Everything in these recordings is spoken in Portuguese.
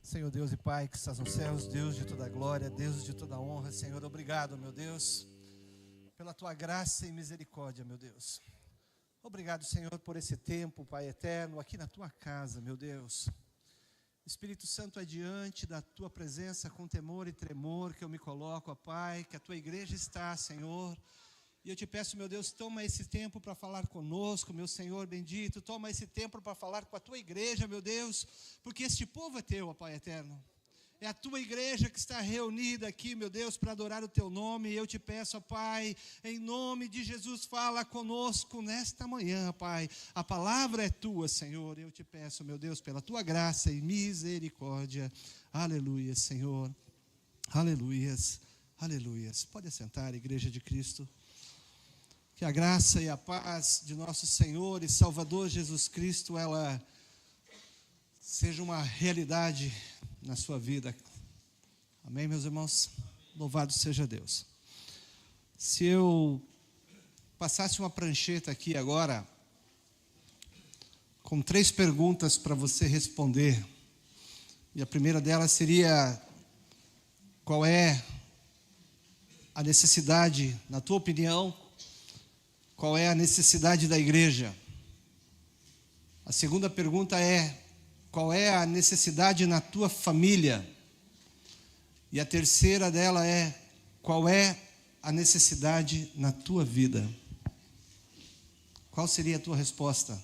Senhor Deus e Pai que estás nos céus, Deus de toda glória, Deus de toda honra, Senhor, obrigado, meu Deus, pela Tua graça e misericórdia, meu Deus. Obrigado, Senhor, por esse tempo, Pai eterno, aqui na Tua casa, meu Deus. Espírito Santo, é diante da Tua presença com temor e tremor que eu me coloco, ó Pai, que a Tua igreja está, Senhor. E eu te peço, meu Deus, toma esse tempo para falar conosco, meu Senhor bendito. Toma esse tempo para falar com a Tua igreja, meu Deus, porque este povo é Teu, ó Pai eterno. É a Tua igreja que está reunida aqui, meu Deus, para adorar o Teu nome. E eu te peço, ó Pai, em nome de Jesus, fala conosco nesta manhã, Pai. A palavra é Tua, Senhor. Eu te peço, meu Deus, pela Tua graça e misericórdia. Aleluia, Senhor. Aleluias, aleluias. Pode assentar, igreja de Cristo. Que a graça e a paz de nosso Senhor e Salvador Jesus Cristo, ela seja uma realidade na sua vida. Amém, meus irmãos? Louvado seja Deus. Se eu passasse uma prancheta aqui agora, com 3 perguntas para você responder, e a primeira delas seria: qual é a necessidade, na tua opinião, qual é a necessidade da igreja? A segunda pergunta é: qual é a necessidade na tua família? E a terceira dela é: qual é a necessidade na tua vida? Qual seria a tua resposta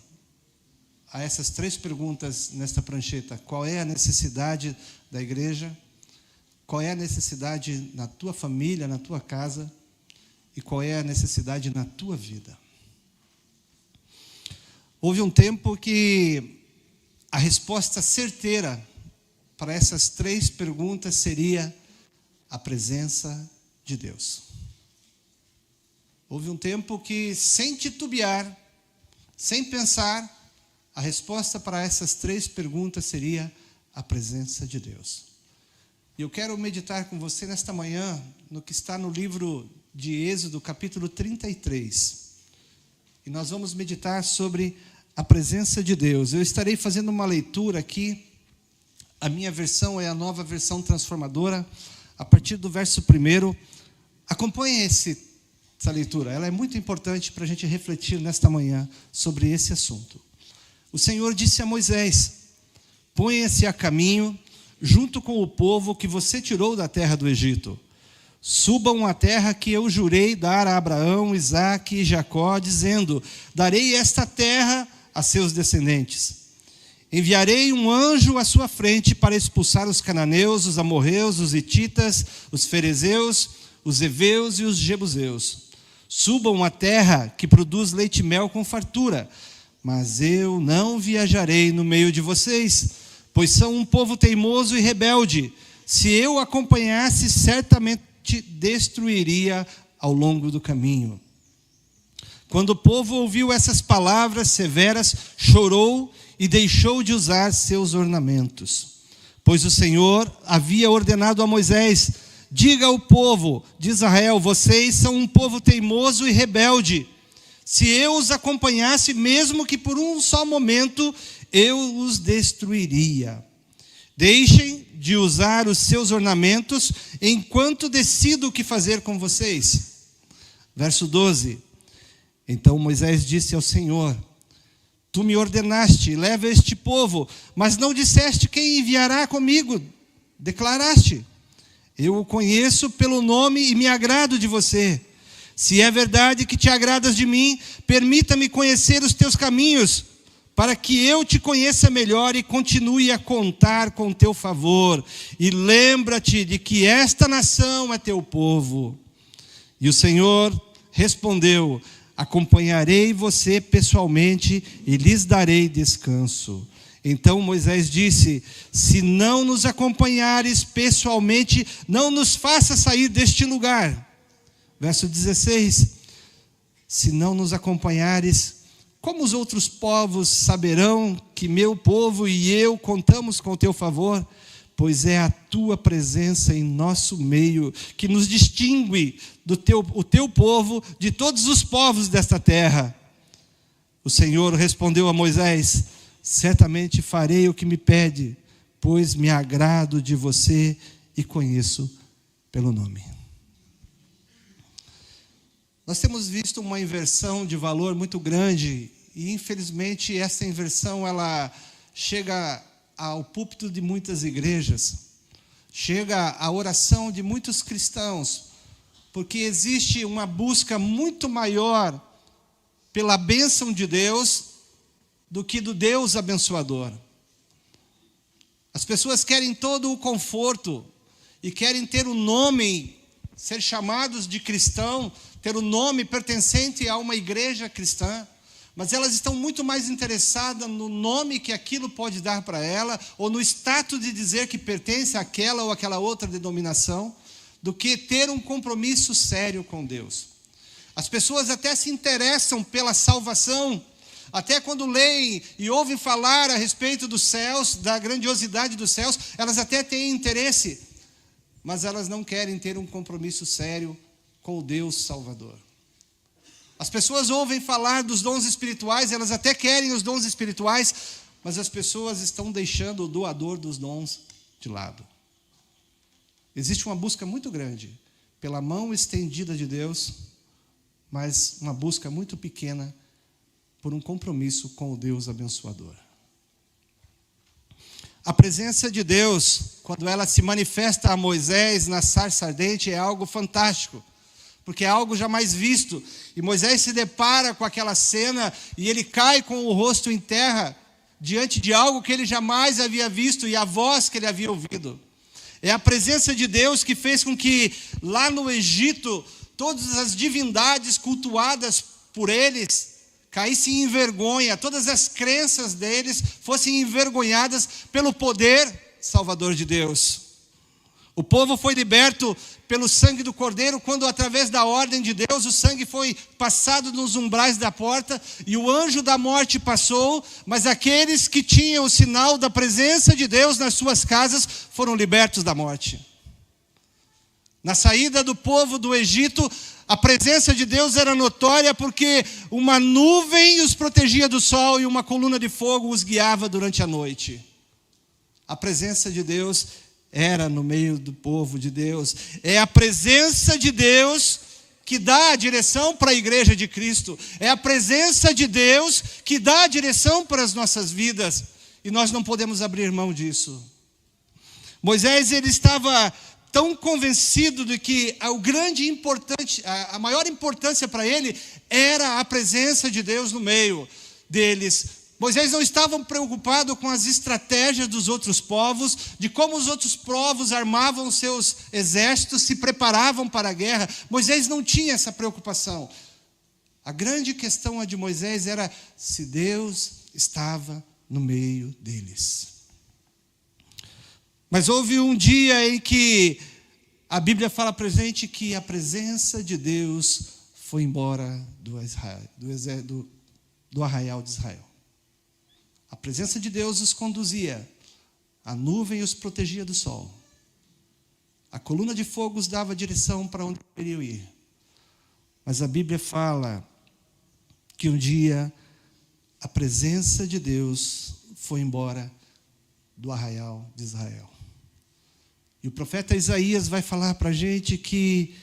a essas 3 perguntas nesta prancheta? Qual é a necessidade da igreja? Qual é a necessidade na tua família, na tua casa? E qual é a necessidade na tua vida? Houve um tempo que a resposta certeira para essas 3 perguntas seria a presença de Deus. Houve um tempo que, sem titubear, sem pensar, a resposta para essas 3 perguntas seria a presença de Deus. E eu quero meditar com você nesta manhã no que está no livro de Êxodo, capítulo 33. E nós vamos meditar sobre a presença de Deus. Eu estarei fazendo uma leitura aqui. A minha versão é a Nova Versão Transformadora, a partir do verso 1. Acompanhe essa leitura, ela é muito importante para a gente refletir nesta manhã sobre esse assunto. O Senhor disse a Moisés: ponha-se a caminho junto com o povo que você tirou da terra do Egito. Subam a terra que eu jurei dar a Abraão, Isaque e Jacó, dizendo: darei esta terra a seus descendentes. Enviarei um anjo à sua frente para expulsar os cananeus, os amorreus, os hititas, os ferezeus, os heveus e os jebuseus. Subam a terra que produz leite e mel com fartura, mas eu não viajarei no meio de vocês, pois são um povo teimoso e rebelde. Se eu acompanhasse, certamente te destruiria ao longo do caminho. Quando o povo ouviu essas palavras severas, chorou e deixou de usar seus ornamentos. Pois o Senhor havia ordenado a Moisés: diga ao povo de Israel: vocês são um povo teimoso e rebelde. Se eu os acompanhasse, mesmo que por um só momento, eu os destruiria. Deixem de usar os seus ornamentos enquanto decido o que fazer com vocês. Verso 12. Então Moisés disse ao Senhor: tu me ordenaste, leva este povo, mas não disseste quem enviará comigo. Declaraste: eu o conheço pelo nome e me agrado de você. Se é verdade que te agradas de mim, permita-me conhecer os teus caminhos, para que eu te conheça melhor e continue a contar com teu favor. E lembra-te de que esta nação é teu povo. E o Senhor respondeu: acompanharei você pessoalmente e lhes darei descanso. Então Moisés disse: se não nos acompanhares pessoalmente, não nos faça sair deste lugar. Verso 16. Se não nos acompanhares, como os outros povos saberão que meu povo e eu contamos com o teu favor? Pois é a tua presença em nosso meio que nos distingue o teu povo de todos os povos desta terra. O Senhor respondeu a Moisés: certamente farei o que me pede, pois me agrado de você e conheço pelo nome. Nós temos visto uma inversão de valor muito grande e, infelizmente, essa inversão ela chega ao púlpito de muitas igrejas, chega à oração de muitos cristãos, porque existe uma busca muito maior pela bênção de Deus do que do Deus abençoador. As pessoas querem todo o conforto e querem ter o nome, ser chamados de cristão, ter o nome pertencente a uma igreja cristã, mas elas estão muito mais interessadas no nome que aquilo pode dar para ela, ou no status de dizer que pertence àquela ou àquela outra denominação, do que ter um compromisso sério com Deus. As pessoas até se interessam pela salvação, até quando leem e ouvem falar a respeito dos céus, da grandiosidade dos céus, elas até têm interesse, mas elas não querem ter um compromisso sério com o Deus Salvador. As pessoas ouvem falar dos dons espirituais, elas até querem os dons espirituais, mas as pessoas estão deixando o doador dos dons de lado. Existe uma busca muito grande pela mão estendida de Deus, mas uma busca muito pequena por um compromisso com o Deus abençoador. A presença de Deus, quando ela se manifesta a Moisés na sarça ardente, é algo fantástico, porque é algo jamais visto. E Moisés se depara com aquela cena e ele cai com o rosto em terra diante de algo que ele jamais havia visto e a voz que ele havia ouvido. É a presença de Deus que fez com que lá no Egito todas as divindades cultuadas por eles caíssem em vergonha, todas as crenças deles fossem envergonhadas pelo poder salvador de Deus. O povo foi liberto pelo sangue do Cordeiro, quando através da ordem de Deus o sangue foi passado nos umbrais da porta e o anjo da morte passou, mas aqueles que tinham o sinal da presença de Deus nas suas casas foram libertos da morte. Na saída do povo do Egito, a presença de Deus era notória porque uma nuvem os protegia do sol e uma coluna de fogo os guiava durante a noite. A presença de Deus era no meio do povo de Deus. É a presença de Deus que dá a direção para a igreja de Cristo. É a presença de Deus que dá a direção para as nossas vidas. E nós não podemos abrir mão disso. Moisés, ele estava tão convencido de que a maior importância para ele era a presença de Deus no meio deles. Moisés não estava preocupado com as estratégias dos outros povos, de como os outros povos armavam seus exércitos, se preparavam para a guerra. Moisés não tinha essa preocupação. A grande questão de Moisés era se Deus estava no meio deles. Mas houve um dia em que a Bíblia fala para a gente que a presença de Deus foi embora do arraial de Israel. A presença de Deus os conduzia, a nuvem os protegia do sol. A coluna de fogo os dava direção para onde deveriam ir. Mas a Bíblia fala que um dia a presença de Deus foi embora do arraial de Israel. E o profeta Isaías vai falar para a gente que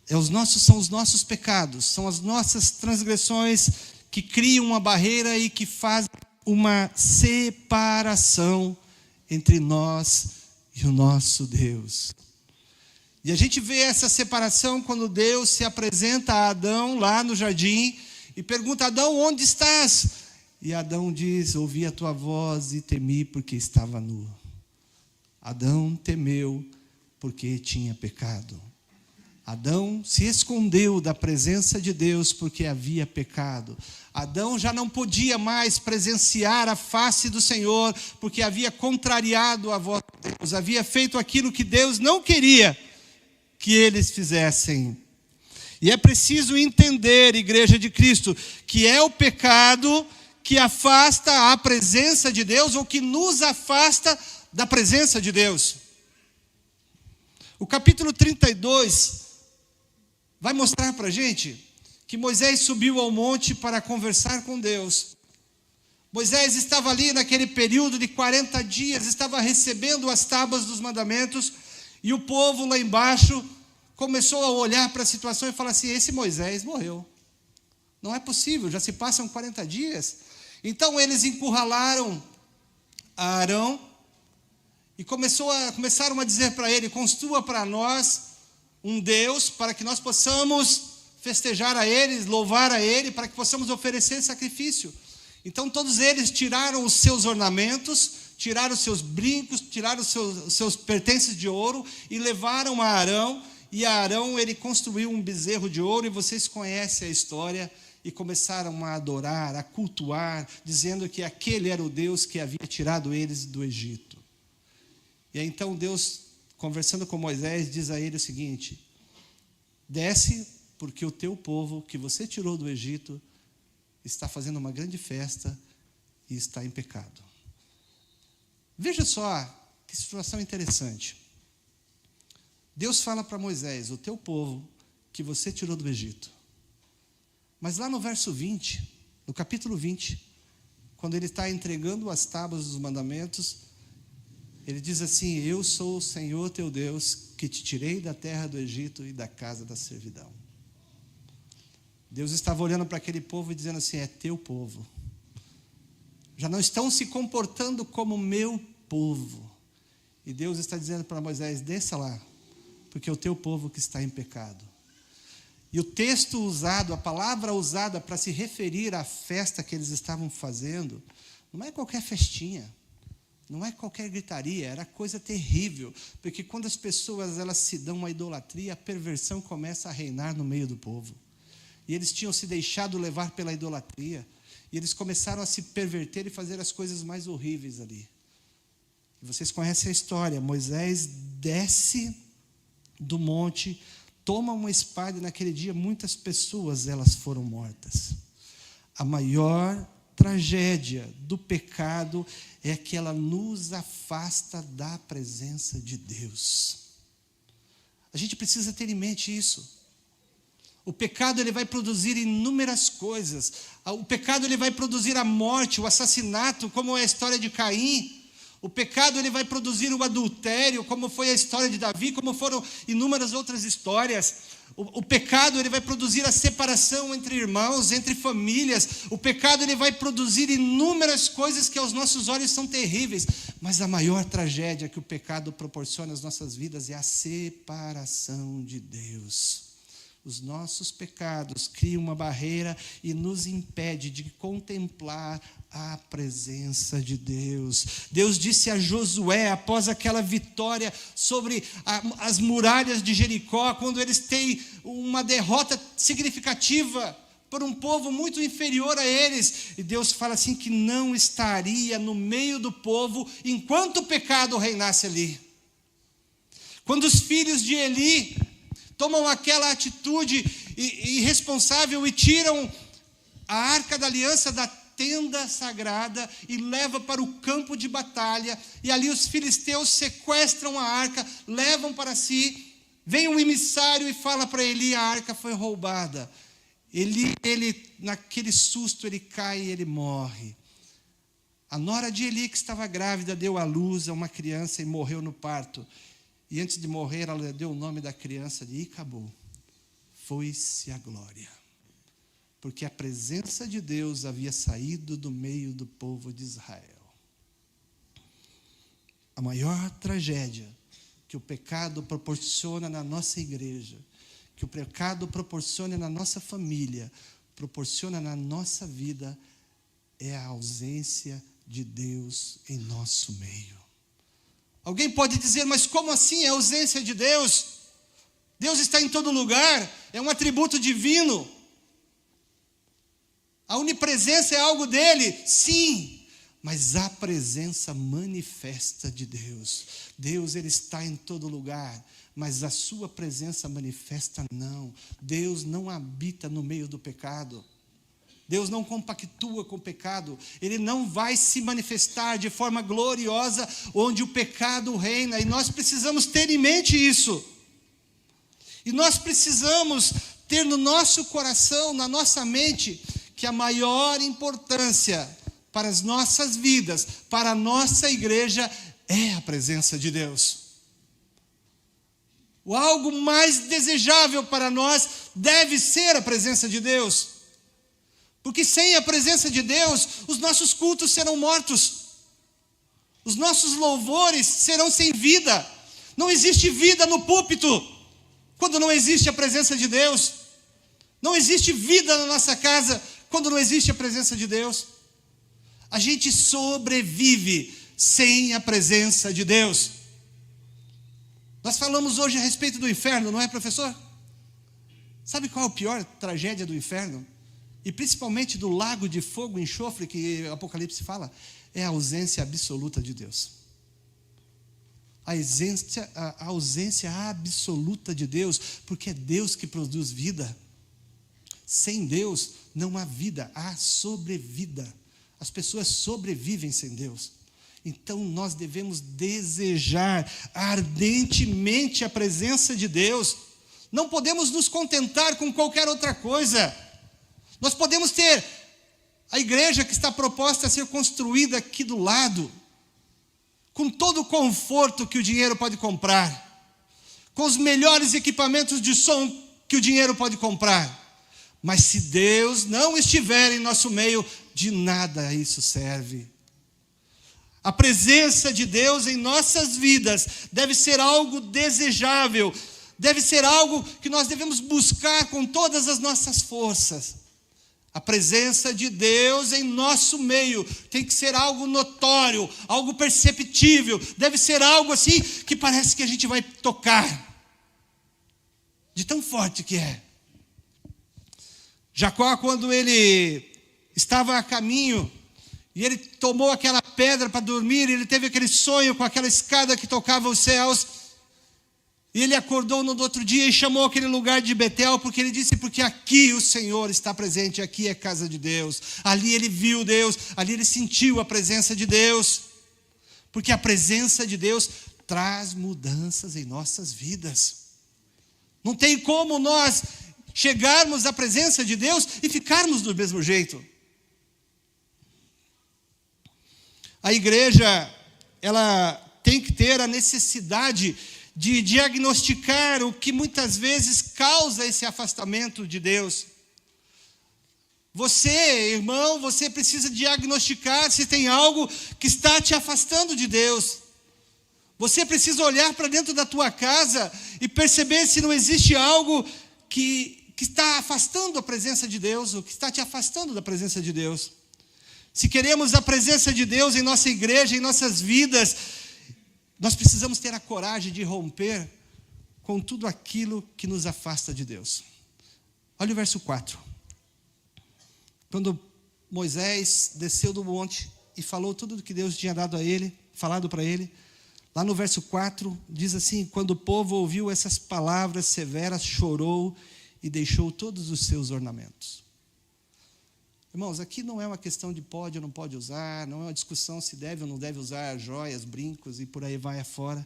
são os nossos pecados, são as nossas transgressões que criam uma barreira e que fazem uma separação entre nós e o nosso Deus. E a gente vê essa separação quando Deus se apresenta a Adão lá no jardim e pergunta: Adão, onde estás? E Adão diz: ouvi a tua voz e temi porque estava nu. Adão temeu porque tinha pecado. Adão se escondeu da presença de Deus porque havia pecado. Adão já não podia mais presenciar a face do Senhor porque havia contrariado a voz de Deus, havia feito aquilo que Deus não queria que eles fizessem. E é preciso entender, igreja de Cristo, que é o pecado que afasta a presença de Deus ou que nos afasta da presença de Deus. O capítulo 32 vai mostrar para a gente que Moisés subiu ao monte para conversar com Deus. Moisés estava ali naquele período de 40 dias, estava recebendo as tábuas dos mandamentos, e o povo lá embaixo começou a olhar para a situação e falar assim: esse Moisés morreu. Não é possível, já se passam 40 dias. Então eles encurralaram Arão e começaram a dizer para ele: construa para nós um Deus, para que nós possamos festejar a ele, louvar a ele, para que possamos oferecer sacrifício. Então todos eles tiraram os seus ornamentos, tiraram os seus brincos, tiraram os seus pertences de ouro e levaram a Arão. E Arão, ele construiu um bezerro de ouro, e vocês conhecem a história, e começaram a adorar, a cultuar, dizendo que aquele era o Deus que havia tirado eles do Egito. E aí, então Deus, conversando com Moisés, diz a ele o seguinte: desce, porque o teu povo que você tirou do Egito está fazendo uma grande festa e está em pecado. Veja só que situação interessante. Deus fala para Moisés: o teu povo que você tirou do Egito. Mas lá no verso 20, no capítulo 20, quando ele está entregando as tábuas dos mandamentos, ele diz assim: eu sou o Senhor teu Deus, que te tirei da terra do Egito e da casa da servidão. Deus estava olhando para aquele povo e dizendo assim: é teu povo. Já não estão se comportando como meu povo. E Deus está dizendo para Moisés: desça lá, porque é o teu povo que está em pecado. E o texto usado, a palavra usada para se referir à festa que eles estavam fazendo, não é qualquer festinha, não é qualquer gritaria, era coisa terrível, porque quando as pessoas elas se dão à idolatria, a perversão começa a reinar no meio do povo. E eles tinham se deixado levar pela idolatria, e eles começaram a se perverter e fazer as coisas mais horríveis ali. E vocês conhecem a história: Moisés desce do monte, toma uma espada, e naquele dia muitas pessoas elas foram mortas. A maior tragédia do pecado é que ela nos afasta da presença de Deus. A gente precisa ter em mente isso. O pecado ele vai produzir inúmeras coisas. O pecado ele vai produzir a morte, o assassinato, como é a história de Caim. O pecado ele vai produzir o adultério, como foi a história de Davi, como foram inúmeras outras histórias. O pecado ele vai produzir a separação entre irmãos, entre famílias. O pecado ele vai produzir inúmeras coisas que aos nossos olhos são terríveis. Mas a maior tragédia que o pecado proporciona às nossas vidas é a separação de Deus. Os nossos pecados criam uma barreira e nos impede de contemplar a presença de Deus. Deus disse a Josué, após aquela vitória sobre as muralhas de Jericó, quando eles têm uma derrota significativa por um povo muito inferior a eles, e Deus fala assim que não estaria no meio do povo enquanto o pecado reinasse ali. Quando os filhos de Eli tomam aquela atitude irresponsável e tiram a arca da aliança da tenda sagrada e levam para o campo de batalha, e ali os filisteus sequestram a arca, levam para si, vem um emissário e fala para Eli: a arca foi roubada. Ele naquele susto, ele cai e ele morre. A nora de Eli, que estava grávida, deu à luz a uma criança e morreu no parto. E antes de morrer, ela deu o nome da criança de Icabô. Foi-se a glória. Porque a presença de Deus havia saído do meio do povo de Israel. A maior tragédia que o pecado proporciona na nossa igreja, que o pecado proporciona na nossa família, proporciona na nossa vida, é a ausência de Deus em nosso meio. Alguém pode dizer: mas como assim a ausência de Deus? Deus está em todo lugar, é um atributo divino. A onipresença é algo dele, sim, mas a presença manifesta de Deus. Deus ele está em todo lugar, mas a sua presença manifesta não. Deus não habita no meio do pecado. Deus não compactua com o pecado. Ele não vai se manifestar de forma gloriosa onde o pecado reina. E nós precisamos ter em mente isso. E nós precisamos ter no nosso coração, na nossa mente, que a maior importância para as nossas vidas, para a nossa igreja, é a presença de Deus. O algo mais desejável para nós deve ser a presença de Deus. Porque sem a presença de Deus, os nossos cultos serão mortos. Os nossos louvores serão sem vida. Não existe vida no púlpito quando não existe a presença de Deus. Não existe vida na nossa casa quando não existe a presença de Deus. A gente sobrevive sem a presença de Deus. Nós falamos hoje a respeito do inferno, não é, professor? Sabe qual é a pior tragédia do inferno? E principalmente do lago de fogo e enxofre que Apocalipse fala, é a ausência absoluta de Deus. A ausência absoluta de Deus, porque é Deus que produz vida. Sem Deus não há vida, há sobrevida. As pessoas sobrevivem sem Deus. Então nós devemos desejar ardentemente a presença de Deus. Não podemos nos contentar com qualquer outra coisa. Nós podemos ter a igreja que está proposta a ser construída aqui do lado, com todo o conforto que o dinheiro pode comprar, com os melhores equipamentos de som que o dinheiro pode comprar. Mas se Deus não estiver em nosso meio, de nada isso serve. A presença de Deus em nossas vidas deve ser algo desejável, deve ser algo que nós devemos buscar com todas as nossas forças. A presença de Deus em nosso meio tem que ser algo notório, algo perceptível, deve ser algo assim que parece que a gente vai tocar, de tão forte que é. Jacó, quando ele estava a caminho, e ele tomou aquela pedra para dormir, ele teve aquele sonho com aquela escada que tocava os céus, e ele acordou no outro dia e chamou aquele lugar de Betel, porque ele disse, porque aqui o Senhor está presente, aqui é casa de Deus. Ali ele viu Deus, ali ele sentiu a presença de Deus, porque a presença de Deus traz mudanças em nossas vidas. Não tem como nós chegarmos à presença de Deus e ficarmos do mesmo jeito. A igreja, ela tem que ter a necessidade de diagnosticar o que muitas vezes causa esse afastamento de Deus. Você, irmão, você precisa diagnosticar se tem algo que está te afastando de Deus. Você precisa olhar para dentro da tua casa e perceber se não existe algo que está afastando a presença de Deus, ou que está te afastando da presença de Deus. Se queremos a presença de Deus em nossa igreja, em nossas vidas, nós precisamos ter a coragem de romper com tudo aquilo que nos afasta de Deus. Olha o verso 4. Quando Moisés desceu do monte e falou tudo o que Deus tinha falado para ele, lá no verso 4, diz assim, quando o povo ouviu essas palavras severas, chorou e deixou todos os seus ornamentos. Irmãos, aqui não é uma questão de pode ou não pode usar, não é uma discussão se deve ou não deve usar joias, brincos e por aí vai afora.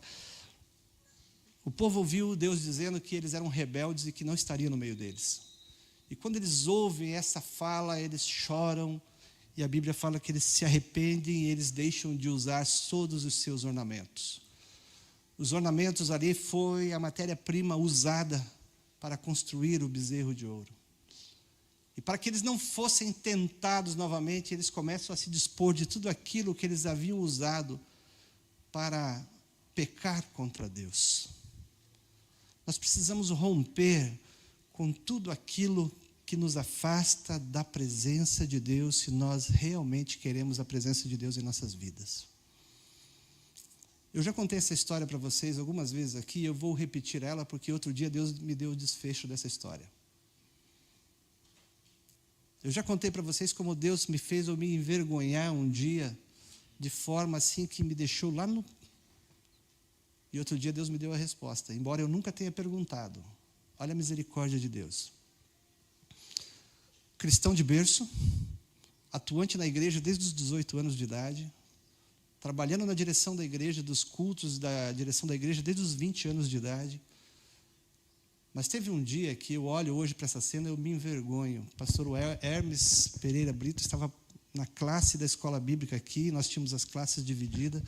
O povo ouviu Deus dizendo que eles eram rebeldes e que não estaria no meio deles. E quando eles ouvem essa fala, eles choram, e a Bíblia fala que eles se arrependem e eles deixam de usar todos os seus ornamentos. Os ornamentos ali foi a matéria-prima usada para construir o bezerro de ouro. E para que eles não fossem tentados novamente, eles começam a se dispor de tudo aquilo que eles haviam usado para pecar contra Deus. Nós precisamos romper com tudo aquilo que nos afasta da presença de Deus, se nós realmente queremos a presença de Deus em nossas vidas. Eu já contei essa história para vocês algumas vezes aqui, eu vou repetir ela porque outro dia Deus me deu o desfecho dessa história. Eu já contei para vocês como Deus me fez eu me envergonhar um dia, de forma assim que me deixou lá no... E outro dia Deus me deu a resposta, embora eu nunca tenha perguntado. Olha a misericórdia de Deus. Cristão de berço, atuante na igreja desde os 18 anos de idade, trabalhando na direção da igreja, dos cultos da direção da igreja desde os 20 anos de idade. Mas teve um dia que eu olho hoje para essa cena e eu me envergonho. O pastor Hermes Pereira Brito estava na classe da escola bíblica aqui, nós tínhamos as classes divididas,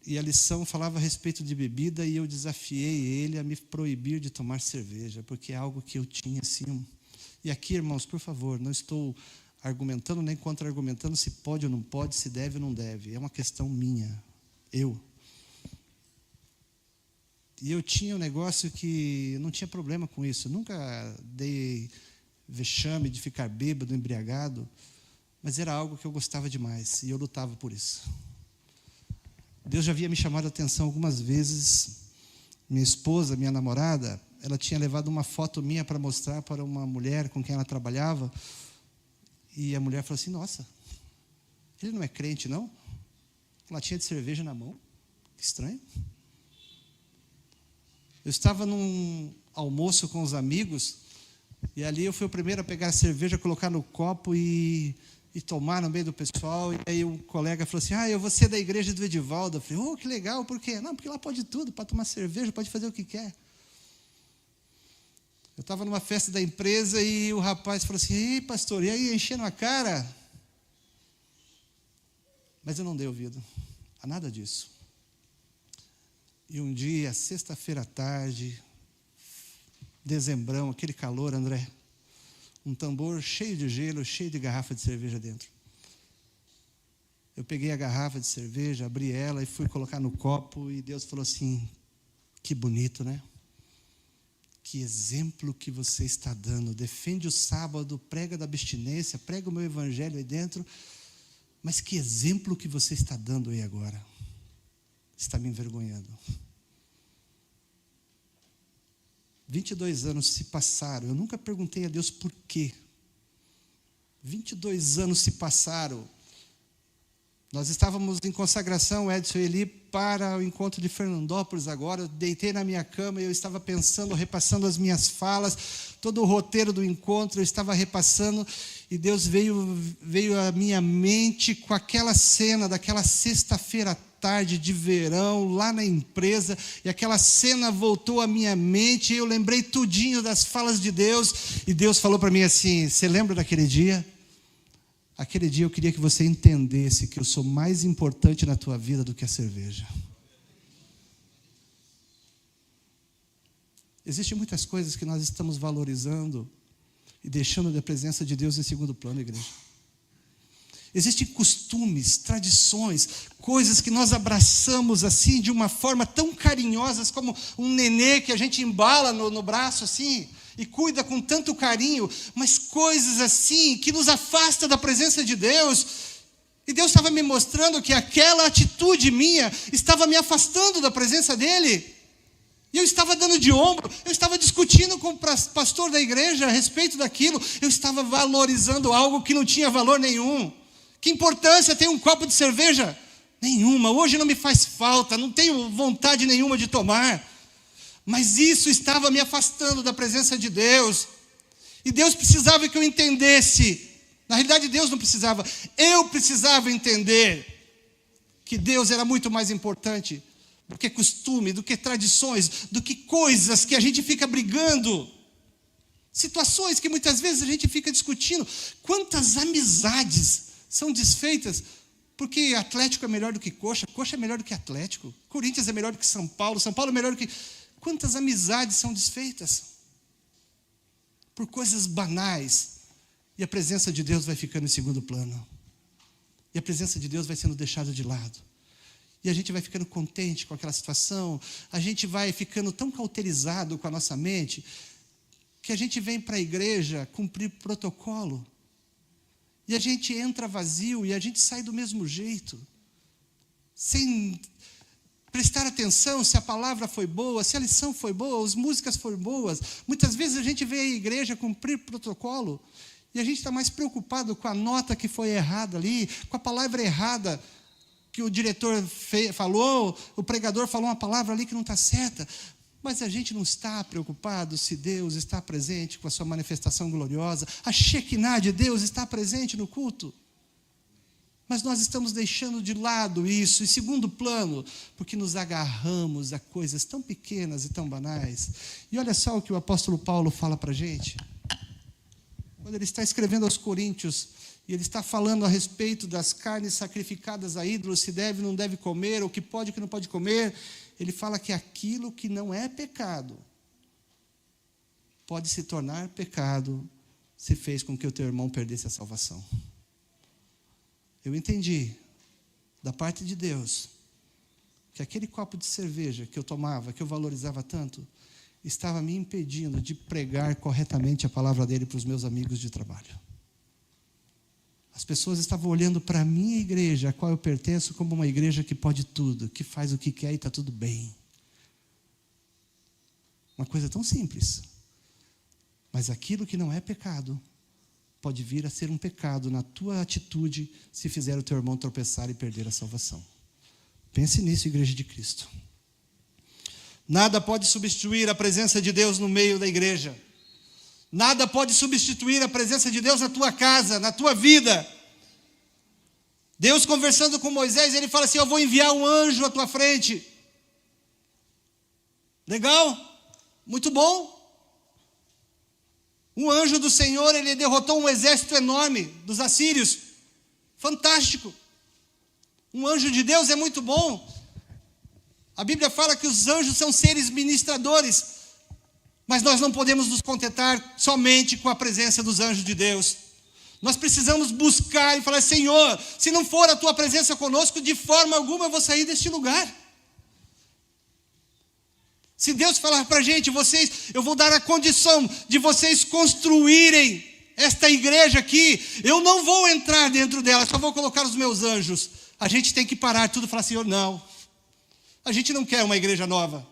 e a lição falava a respeito de bebida, e eu desafiei ele a me proibir de tomar cerveja, porque é algo que eu tinha assim. E aqui, irmãos, por favor, não estou argumentando nem contra-argumentando se pode ou não pode, se deve ou não deve. É uma questão minha, eu. E eu tinha um negócio que não tinha problema com isso. Eu nunca dei vexame de ficar bêbado, embriagado, mas era algo que eu gostava demais, e eu lutava por isso. Deus já havia me chamado a atenção algumas vezes. Minha esposa, minha namorada, ela tinha levado uma foto minha para mostrar para uma mulher com quem ela trabalhava, e a mulher falou assim: nossa, ele não é crente, não? Latinha de cerveja na mão, que estranho. Eu estava num almoço com os amigos, e ali eu fui o primeiro a pegar a cerveja, colocar no copo e tomar no meio do pessoal. E aí o colega falou assim: eu vou ser da igreja do Edivaldo. Eu falei: que legal, por quê? Não, porque lá pode tudo, pode tomar cerveja, pode fazer o que quer. Eu estava numa festa da empresa e o rapaz falou assim: ei, pastor, e aí, enchendo a cara? Mas eu não dei ouvido a nada disso. E um dia, sexta-feira à tarde, dezembrão, aquele calor, André, um tambor cheio de gelo, cheio de garrafa de cerveja dentro. Eu peguei a garrafa de cerveja, abri ela e fui colocar no copo, e Deus falou assim: que bonito, né? Que exemplo que você está dando. Defende o sábado, prega da abstinência, prega o meu evangelho aí dentro, mas que exemplo que você está dando aí agora. Está me envergonhando. 22 anos se passaram. Eu nunca perguntei a Deus por quê. 22 anos se passaram. Nós estávamos em consagração, Edson e Eli, para o encontro de Fernandópolis agora. Eu deitei na minha cama e eu estava pensando, repassando as minhas falas, todo o roteiro do encontro eu estava repassando, e Deus veio à minha mente com aquela cena daquela sexta-feira à tarde de verão, lá na empresa, e aquela cena voltou à minha mente, e eu lembrei tudinho das falas de Deus, e Deus falou para mim assim: você lembra daquele dia? Aquele dia eu queria que você entendesse que eu sou mais importante na tua vida do que a cerveja. Existem muitas coisas que nós estamos valorizando e deixando da presença de Deus em segundo plano, igreja. Existem costumes, tradições, coisas que nós abraçamos assim de uma forma tão carinhosa, como um nenê que a gente embala no braço assim e cuida com tanto carinho, mas coisas assim que nos afasta da presença de Deus. E Deus estava me mostrando que aquela atitude minha estava me afastando da presença dEle. E eu estava dando de ombro, eu estava discutindo com o pastor da igreja a respeito daquilo, eu estava valorizando algo que não tinha valor nenhum. Que importância tem um copo de cerveja? Nenhuma. Hoje não me faz falta, não tenho vontade nenhuma de tomar. Mas isso estava me afastando da presença de Deus. E Deus precisava que eu entendesse. Na realidade, Deus não precisava. Eu precisava entender que Deus era muito mais importante do que costume, do que tradições, do que coisas que a gente fica brigando. Situações que muitas vezes a gente fica discutindo. Quantas amizades são desfeitas porque Atlético é melhor do que Coxa, Coxa é melhor do que Atlético, Corinthians é melhor do que São Paulo, São Paulo é melhor do que... Quantas amizades são desfeitas por coisas banais, e a presença de Deus vai ficando em segundo plano, e a presença de Deus vai sendo deixada de lado, e a gente vai ficando contente com aquela situação, a gente vai ficando tão cauterizado com a nossa mente, que a gente vem para a igreja cumprir protocolo, e a gente entra vazio, e a gente sai do mesmo jeito, sem prestar atenção se a palavra foi boa, se a lição foi boa, as músicas foram boas. Muitas vezes a gente vem à igreja cumprir protocolo, e a gente está mais preocupado com a nota que foi errada ali, com a palavra errada que o diretor falou, o pregador falou uma palavra ali que não está certa. Mas a gente não está preocupado se Deus está presente com a sua manifestação gloriosa. A Shekinah de Deus está presente no culto. Mas nós estamos deixando de lado isso, em segundo plano, porque nos agarramos a coisas tão pequenas e tão banais. E olha só o que o apóstolo Paulo fala para a gente. Quando ele está escrevendo aos Coríntios, e ele está falando a respeito das carnes sacrificadas a ídolos, se deve ou não deve comer, ou que pode ou que não pode comer. Ele fala que aquilo que não é pecado pode se tornar pecado se fez com que o teu irmão perdesse a salvação. Eu entendi, da parte de Deus, que aquele copo de cerveja que eu tomava, que eu valorizava tanto, estava me impedindo de pregar corretamente a palavra dele para os meus amigos de trabalho. As pessoas estavam olhando para a minha igreja, a qual eu pertenço, como uma igreja que pode tudo, que faz o que quer e está tudo bem. Uma coisa tão simples. Mas aquilo que não é pecado, pode vir a ser um pecado na tua atitude, se fizer o teu irmão tropeçar e perder a salvação. Pense nisso, igreja de Cristo. Nada pode substituir a presença de Deus no meio da igreja. Nada pode substituir a presença de Deus na tua casa, na tua vida. Deus conversando com Moisés, ele fala assim: eu vou enviar um anjo à tua frente. Legal? Muito bom. Um anjo do Senhor, ele derrotou um exército enorme dos assírios. Fantástico. Um anjo de Deus é muito bom. A Bíblia fala que os anjos são seres ministradores. Mas nós não podemos nos contentar somente com a presença dos anjos de Deus. Nós precisamos buscar e falar: Senhor, se não for a tua presença conosco, de forma alguma eu vou sair deste lugar. Se Deus falar para a gente: eu vou dar a condição de vocês construírem esta igreja aqui, eu não vou entrar dentro dela, só vou colocar os meus anjos. A gente tem que parar tudo e falar: Senhor, não. A gente não quer uma igreja nova,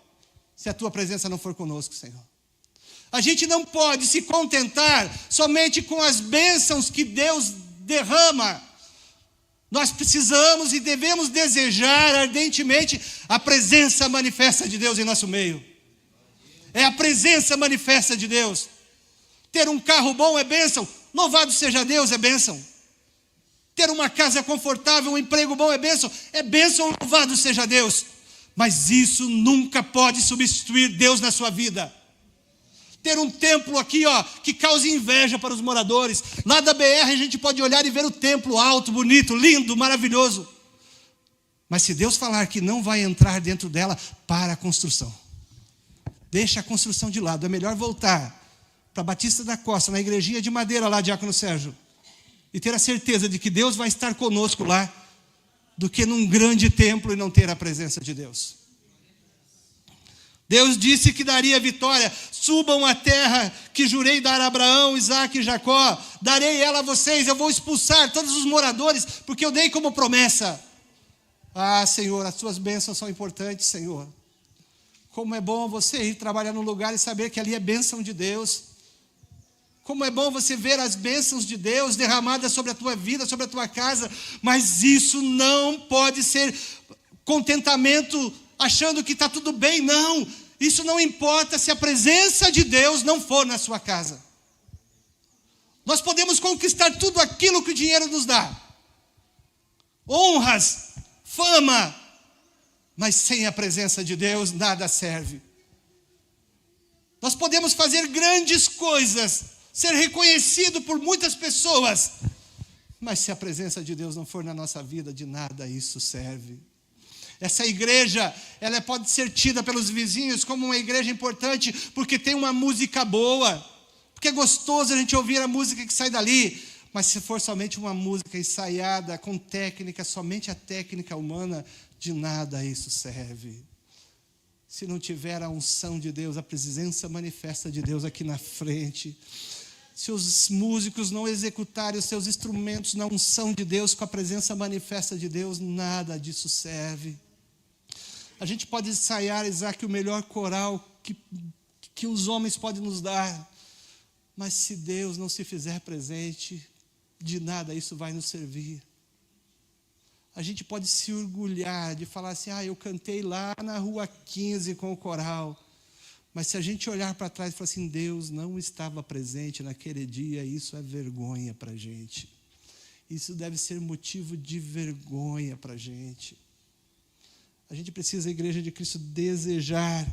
se a tua presença não for conosco, Senhor. A gente não pode se contentar somente com as bênçãos que Deus derrama. Nós precisamos e devemos desejar ardentemente a presença manifesta de Deus em nosso meio. É a presença manifesta de Deus. Ter um carro bom é bênção. Louvado seja Deus, é bênção. Ter uma casa confortável, um emprego bom é bênção. É bênção, louvado seja Deus. Mas isso nunca pode substituir Deus na sua vida. Ter um templo aqui, que cause inveja para os moradores. Lá da BR a gente pode olhar e ver o templo alto, bonito, lindo, maravilhoso. Mas se Deus falar que não vai entrar dentro dela, para a construção. Deixa a construção de lado. É melhor voltar para Batista da Costa, na igrejinha de madeira lá, Diácono Sérgio, e ter a certeza de que Deus vai estar conosco lá, do que num grande templo e não ter a presença de Deus. Deus disse que daria vitória. Subam a terra que jurei dar a Abraão, Isaque e Jacó. Darei ela a vocês. Eu vou expulsar todos os moradores, porque eu dei como promessa. Ah, Senhor, as suas bênçãos são importantes, Senhor. Como é bom você ir trabalhar num lugar e saber que ali é bênção de Deus. Como é bom você ver as bênçãos de Deus derramadas sobre a tua vida, sobre a tua casa. Mas isso não pode ser contentamento achando que está tudo bem. Não, isso não importa se a presença de Deus não for na sua casa. Nós podemos conquistar tudo aquilo que o dinheiro nos dá. Honras, fama, mas sem a presença de Deus nada serve. Nós podemos fazer grandes coisas, ser reconhecido por muitas pessoas, mas se a presença de Deus não for na nossa vida, de nada isso serve. Essa igreja, ela pode ser tida pelos vizinhos como uma igreja importante, porque tem uma música boa, porque é gostoso a gente ouvir a música que sai dali. Mas se for somente uma música ensaiada, com técnica, somente a técnica humana, de nada isso serve. Se não tiver a unção de Deus, a presença manifesta de Deus aqui na frente, se os músicos não executarem os seus instrumentos na unção de Deus, com a presença manifesta de Deus, nada disso serve. A gente pode ensaiar, Isaac, o melhor coral que os homens podem nos dar, mas se Deus não se fizer presente, de nada isso vai nos servir. A gente pode se orgulhar de falar assim: eu cantei lá na rua 15 com o coral. Mas se a gente olhar para trás e falar assim: Deus não estava presente naquele dia, isso é vergonha para a gente. Isso deve ser motivo de vergonha para a gente. A gente precisa, a igreja de Cristo, desejar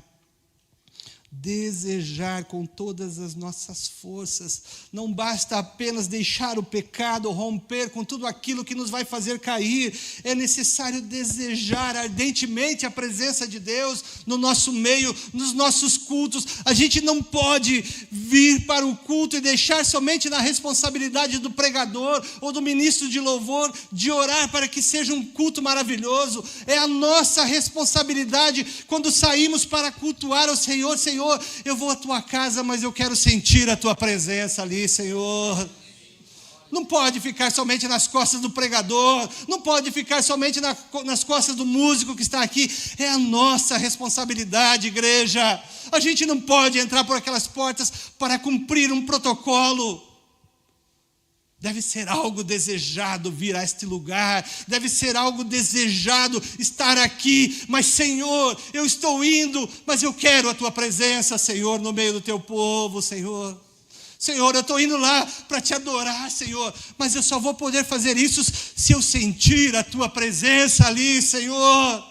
desejar com todas as nossas forças. Não basta apenas deixar o pecado romper com tudo aquilo que nos vai fazer cair. É necessário desejar ardentemente a presença de Deus no nosso meio, nos nossos cultos. A gente não pode vir para o culto e deixar somente na responsabilidade do pregador ou do ministro de louvor de orar para que seja um culto maravilhoso. É a nossa responsabilidade quando saímos para cultuar ao Senhor. Senhor, eu vou à tua casa, mas eu quero sentir a tua presença ali, Senhor. Não pode ficar somente nas costas do pregador, não pode ficar somente nas costas do músico que está aqui. É a nossa responsabilidade, igreja. A gente não pode entrar por aquelas portas para cumprir um protocolo. Deve ser algo desejado vir a este lugar, deve ser algo desejado estar aqui, mas Senhor, eu estou indo, mas eu quero a tua presença, Senhor, no meio do teu povo, Senhor. Senhor, eu estou indo lá para te adorar, Senhor, mas eu só vou poder fazer isso se eu sentir a tua presença ali, Senhor.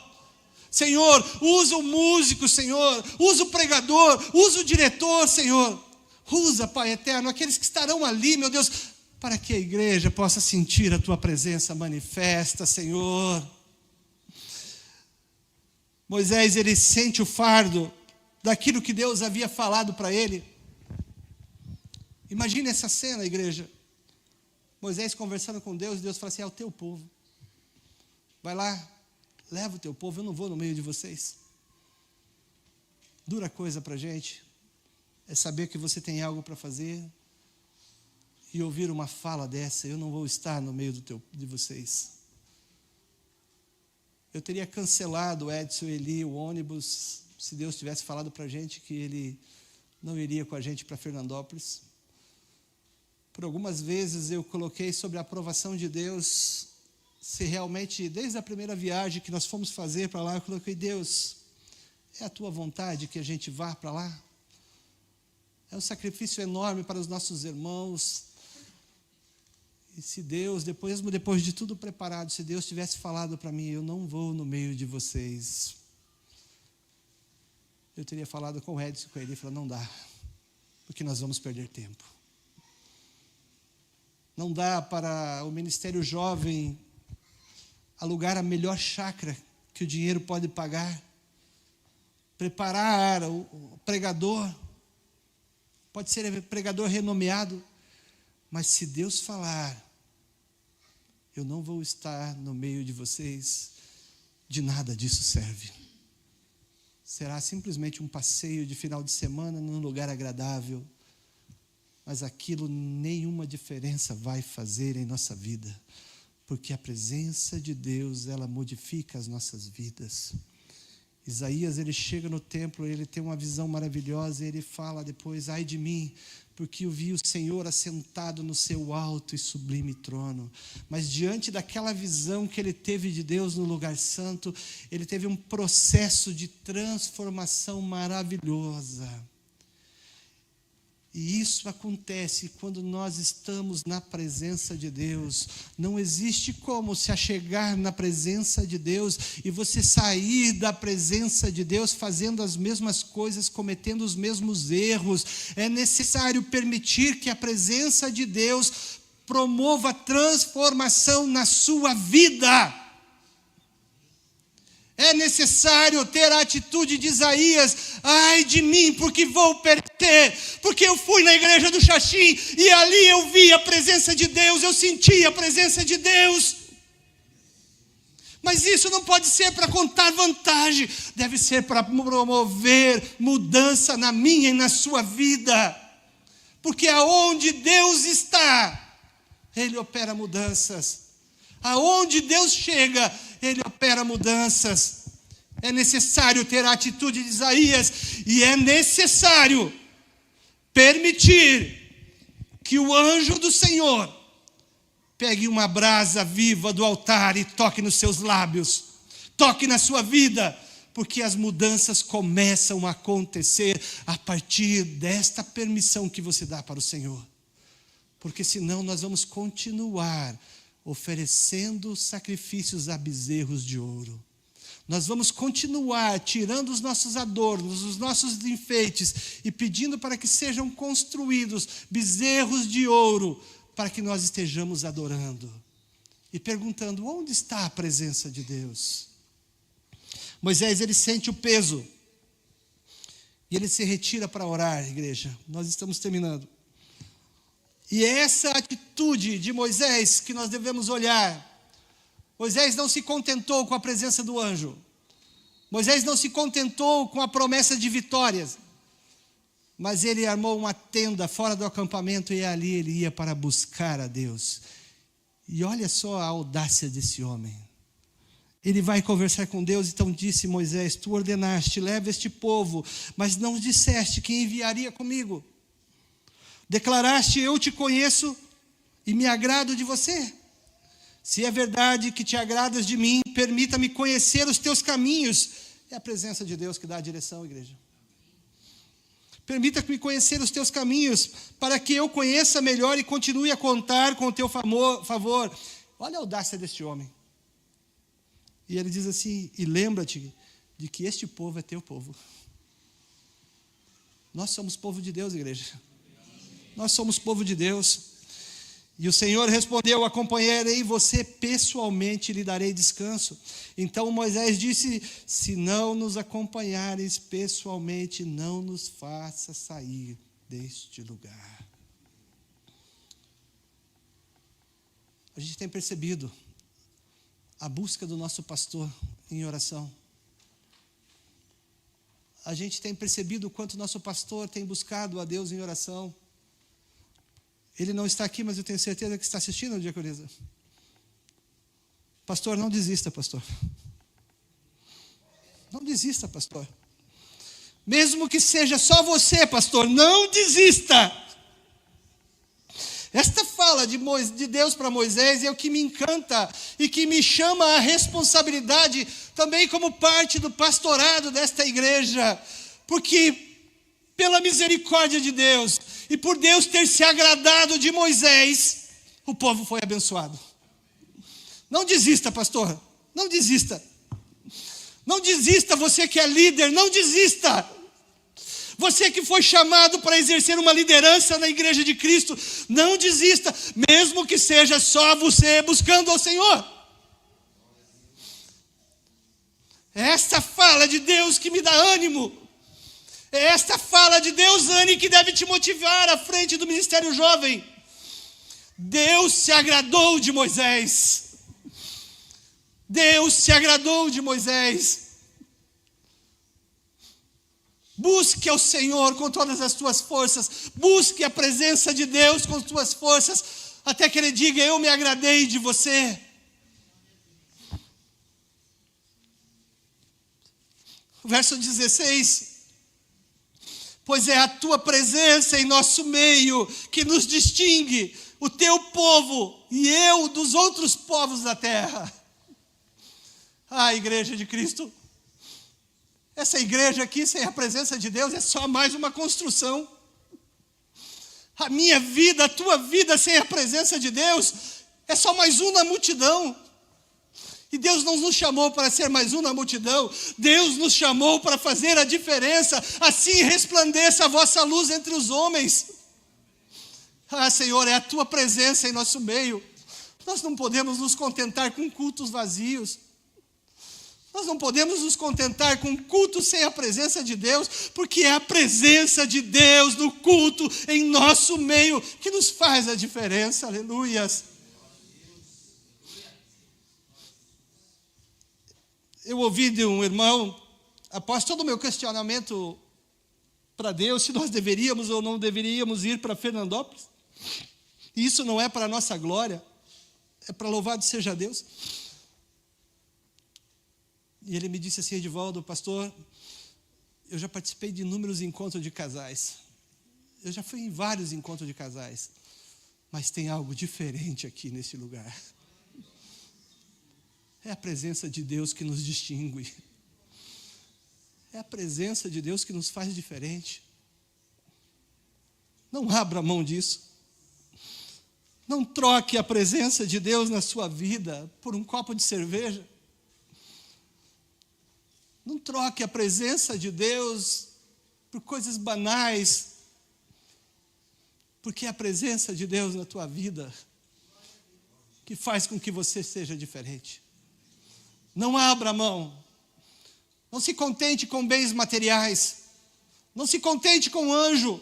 Senhor, usa o músico, Senhor, usa o pregador, usa o diretor, Senhor. Usa, Pai eterno, aqueles que estarão ali, meu Deus, para que a igreja possa sentir a tua presença manifesta, Senhor. Moisés, ele sente o fardo daquilo que Deus havia falado para ele. Imagine essa cena, igreja. Moisés conversando com Deus, Deus fala assim: é o teu povo. Vai lá, leva o teu povo, eu não vou no meio de vocês. Dura coisa para a gente é saber que você tem algo para fazer e ouvir uma fala dessa: eu não vou estar no meio de vocês. Eu teria cancelado o Edson e Eli, o ônibus, se Deus tivesse falado para a gente que ele não iria com a gente para Fernandópolis. Por algumas vezes eu coloquei sobre a aprovação de Deus, se realmente, desde a primeira viagem que nós fomos fazer para lá, eu coloquei: Deus, é a tua vontade que a gente vá para lá? É um sacrifício enorme para os nossos irmãos. E se Deus, depois de tudo preparado, se Deus tivesse falado para mim: eu não vou no meio de vocês, eu teria falado com o Edson, com ele, e falado: não dá, porque nós vamos perder tempo. Não dá para o Ministério Jovem alugar a melhor chácara que o dinheiro pode pagar, preparar o pregador, pode ser pregador renomeado, mas se Deus falar: eu não vou estar no meio de vocês, de nada disso serve. Será simplesmente um passeio de final de semana num lugar agradável, mas aquilo nenhuma diferença vai fazer em nossa vida, porque a presença de Deus, ela modifica as nossas vidas. Isaías, ele chega no templo, ele tem uma visão maravilhosa, e ele fala depois: ai de mim, porque eu vi o Senhor assentado no seu alto e sublime trono. Mas diante daquela visão que ele teve de Deus no lugar santo, ele teve um processo de transformação maravilhosa. E isso acontece quando nós estamos na presença de Deus. Não existe como se achegar na presença de Deus e você sair da presença de Deus fazendo as mesmas coisas, cometendo os mesmos erros. É necessário permitir que a presença de Deus promova transformação na sua vida. É necessário ter a atitude de Isaías: ai de mim, porque vou perder, porque eu fui na igreja do Xaxim e ali eu vi a presença de Deus, eu senti a presença de Deus. Mas isso não pode ser para contar vantagem, deve ser para promover mudança na minha e na sua vida, porque aonde Deus está, Ele opera mudanças. Aonde Deus chega, Ele opera mudanças. É necessário ter a atitude de Isaías, e é necessário permitir que o anjo do Senhor pegue uma brasa viva do altar e toque nos seus lábios, toque na sua vida, porque as mudanças começam a acontecer a partir desta permissão que você dá para o Senhor. Porque senão nós vamos continuar oferecendo sacrifícios a bezerros de ouro. Nós vamos continuar tirando os nossos adornos, os nossos enfeites e pedindo para que sejam construídos bezerros de ouro para que nós estejamos adorando e perguntando: onde está a presença de Deus? Moisés, ele sente o peso e ele se retira para orar, igreja. Nós estamos terminando. E é essa atitude de Moisés que nós devemos olhar. Moisés não se contentou com a presença do anjo. Moisés não se contentou com a promessa de vitórias. Mas ele armou uma tenda fora do acampamento e ali ele ia para buscar a Deus. E olha só a audácia desse homem. Ele vai conversar com Deus, então disse Moisés: tu ordenaste, leva este povo, mas não disseste quem enviaria comigo. Declaraste: eu te conheço e me agrado de você. Se é verdade que te agradas de mim, permita-me conhecer os teus caminhos. É a presença de Deus que dá a direção, igreja. Permita-me conhecer os teus caminhos, para que eu conheça melhor e continue a contar com o teu favor. Olha a audácia deste homem. E ele diz assim: e lembra-te de que este povo é teu povo. Nós somos povo de Deus, igreja. Nós somos povo de Deus. E o Senhor respondeu: acompanharei você pessoalmente e lhe darei descanso. Então Moisés disse: se não nos acompanhares pessoalmente, não nos faça sair deste lugar. A gente tem percebido a busca do nosso pastor em oração. A gente tem percebido o quanto nosso pastor tem buscado a Deus em oração. Ele não está aqui, mas eu tenho certeza que está assistindo, diaconisa. Pastor, não desista, pastor. Não desista, pastor. Mesmo que seja só você, pastor, não desista. Esta fala de Deus para Moisés é o que me encanta e que me chama a responsabilidade também como parte do pastorado desta igreja. Porque pela misericórdia de Deus e por Deus ter se agradado de Moisés, o povo foi abençoado. Não desista, pastor, não desista. Não desista, você que é líder, não desista. Você que foi chamado para exercer uma liderança na igreja de Cristo, não desista, mesmo que seja só você buscando ao Senhor. É esta fala de Deus que me dá ânimo. É esta fala de Deus, Anne, que deve te motivar à frente do ministério jovem. Deus se agradou de Moisés. Deus se agradou de Moisés. Busque ao Senhor com todas as tuas forças. Busque a presença de Deus com as tuas forças, até que Ele diga: eu me agradei de você. Verso 16. Pois é a tua presença em nosso meio que nos distingue, o teu povo e eu dos outros povos da terra. Ah, igreja de Cristo, essa igreja aqui sem a presença de Deus é só mais uma construção. A minha vida, a tua vida sem a presença de Deus é só mais um na multidão. E Deus não nos chamou para ser mais um na multidão. Deus nos chamou para fazer a diferença. Assim resplandeça a vossa luz entre os homens. Ah, Senhor, é a tua presença em nosso meio. Nós não podemos nos contentar com cultos vazios. Nós não podemos nos contentar com culto sem a presença de Deus, porque é a presença de Deus no culto em nosso meio que nos faz a diferença. Aleluias. Eu ouvi de um irmão, após todo o meu questionamento para Deus, se nós deveríamos ou não deveríamos ir para Fernandópolis. E isso não é para a nossa glória, é para louvado seja Deus. E ele me disse assim: Edivaldo, pastor, eu já participei de inúmeros encontros de casais. Eu já fui em vários encontros de casais. Mas tem algo diferente aqui nesse lugar. É a presença de Deus que nos distingue. É a presença de Deus que nos faz diferente. Não abra mão disso. Não troque a presença de Deus na sua vida por um copo de cerveja. Não troque a presença de Deus por coisas banais, porque é a presença de Deus na tua vida que faz com que você seja diferente. Não abra mão. Não se contente com bens materiais. Não se contente com um anjo.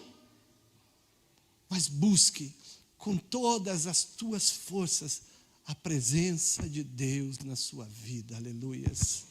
Mas busque com todas as tuas forças a presença de Deus na sua vida. Aleluias.